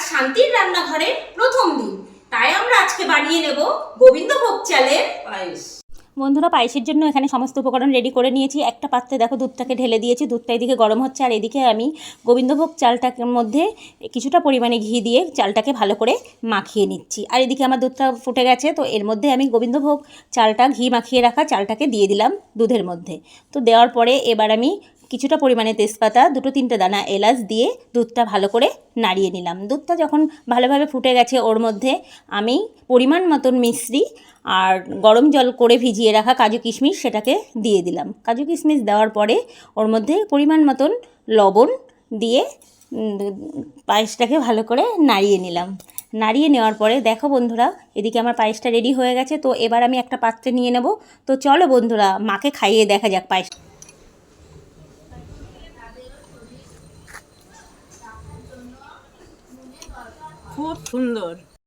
শান্তির রান্নাঘরের প্রথম দিন, তাই আমরা আজকে বানিয়ে নেব গোবিন্দভোগ চালের পায়েস। বন্ধুরা, পায়েসের জন্য এখানে সমস্ত উপকরণ রেডি করে নিয়েছি। একটা পাত্রে দেখো দুধটাকে ঢেলে দিয়েছি, দুধটা এদিকে গরম হচ্ছে, আর এদিকে আমি গোবিন্দভোগ চালটার মধ্যে কিছুটা পরিমাণে ঘি দিয়ে চালটাকে ভালো করে মাখিয়ে নিচ্ছি। আর এদিকে আমার দুধটা ফুটে গেছে, তো এর মধ্যে আমি গোবিন্দভোগ চালটা ঘি মাখিয়ে রাখা চালটাকে দিয়ে দিলাম দুধের মধ্যে। তো দেওয়ার পরে এবার আমি কিছুটা পরিমাণে তেজপাতা, 2-3টে দানা এলাচ দিয়ে দুধটা ভালো করে নাড়িয়ে নিলাম। দুধটা যখন ভালোভাবে ফুটে গেছে, ওর মধ্যে আমি পরিমাণ মতন মিশ্রি আর গরম জল করে ভিজিয়ে রাখা কাজু কিশমিশ সেটাকে দিয়ে দিলাম। কাজু কিশমিশ দেওয়ার পরে ওর মধ্যে পরিমাণ মতন লবণ দিয়ে পায়েসটাকে ভালো করে নাড়িয়ে নিলাম। নাড়িয়ে নেওয়ার পরে দেখো বন্ধুরা, এদিকে আমার পায়েসটা রেডি হয়ে গেছে। তো এবার আমি একটা পাত্রে নিয়ে নেব। তো চলো বন্ধুরা, মাকে খাইয়ে দেখা যাক পায়েস। খুব সুন্দর।